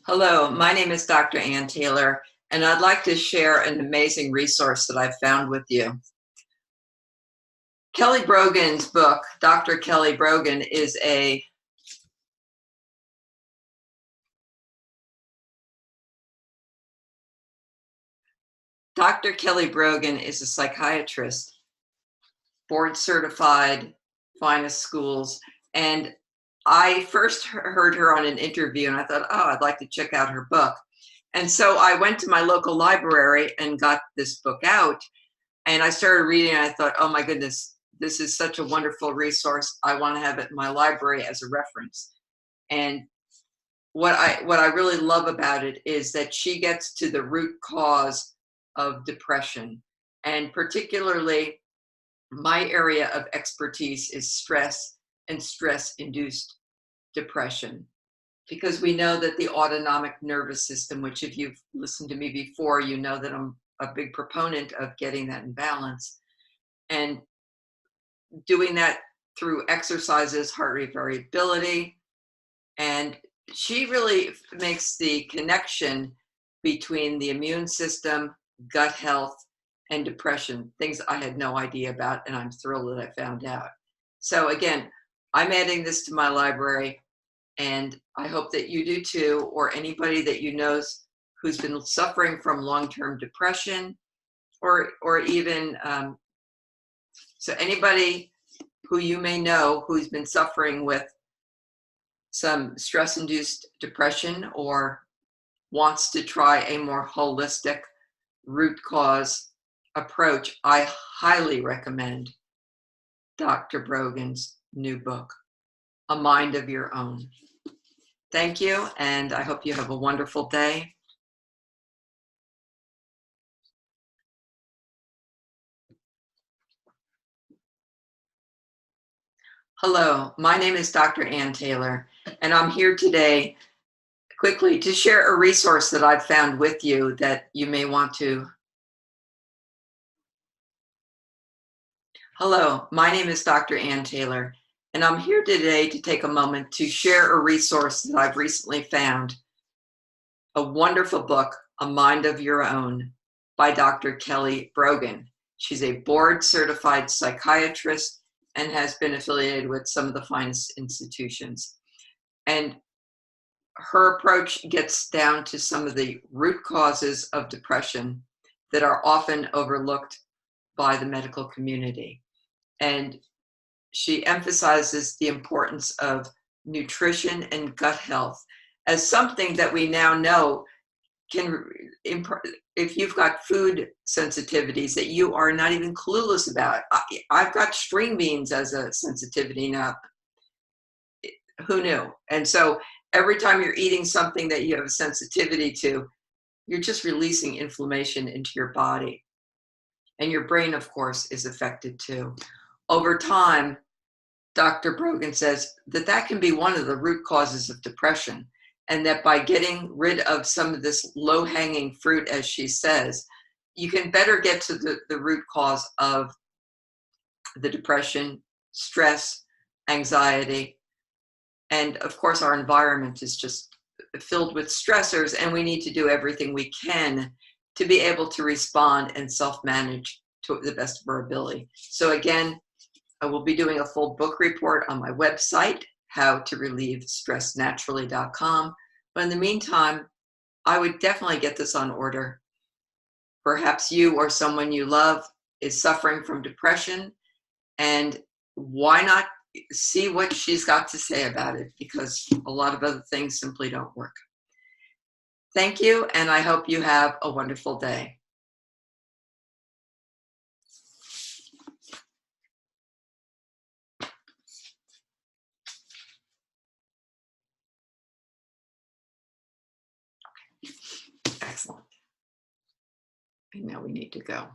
Hello, my name is Dr. Ann Taylor, and I'd like to share an amazing resource that I've found with you. Kelly Brogan's book, Dr. Kelly Brogan, is a Dr. Kelly Brogan is a psychiatrist, board certified, finest schools, and I first heard her on an interview, and I thought, oh, I'd like to check out her book. And so I went to my local library and got this book out. And I started reading, and I thought, oh my goodness, this is such a wonderful resource. I want to have it in my library as a reference. And what I really love about it is that she gets to the root cause of depression. And particularly my area of expertise is stress and stress-induced depression. Because we know that the autonomic nervous system, which if you've listened to me before, you know that I'm a big proponent of getting that in balance. And doing that through exercises, heart rate variability. And she really makes the connection between the immune system, gut health, and depression, things I had no idea about, and I'm thrilled that I found out. So again, I'm adding this to my library, and I hope that you do too, or anybody that you know who's been suffering from long-term depression, or even so anybody who you may know who's been suffering with some stress-induced depression or wants to try a more holistic root cause approach, I highly recommend Dr. Brogan's new book, A Mind of Your Own. Thank you, and I hope you have a wonderful day. Hello, my name is Dr. Ann Taylor, and I'm here today quickly to share a resource that I've found with you that you may want to. Hello, my name is Dr. Ann Taylor, and I'm here today to take a moment to share a resource that I've recently found, a wonderful book, A Mind of Your Own, by Dr. Kelly Brogan. She's a board-certified psychiatrist and has been affiliated with some of the finest institutions. And her approach gets down to some of the root causes of depression that are often overlooked by the medical community. And she emphasizes the importance of nutrition and gut health as something that we now know can, if you've got food sensitivities that you are not even clueless about. I've got string beans as a sensitivity now. Who knew? And so every time you're eating something that you have a sensitivity to, you're just releasing inflammation into your body. And your brain, of course, is affected too. Over time, Dr. Brogan says that that can be one of the root causes of depression, and that by getting rid of some of this low-hanging fruit, as she says, you can better get to the root cause of the depression, stress, anxiety, and of course our environment is just filled with stressors, and we need to do everything we can to be able to respond and self-manage to the best of our ability. So again, I will be doing a full book report on my website, howtorelievestressnaturally.com. But in the meantime, I would definitely get this on order. Perhaps you or someone you love is suffering from depression, and why not see what she's got to say about it, because a lot of other things simply don't work. Thank you, and I hope you have a wonderful day. Excellent. And now we need to go.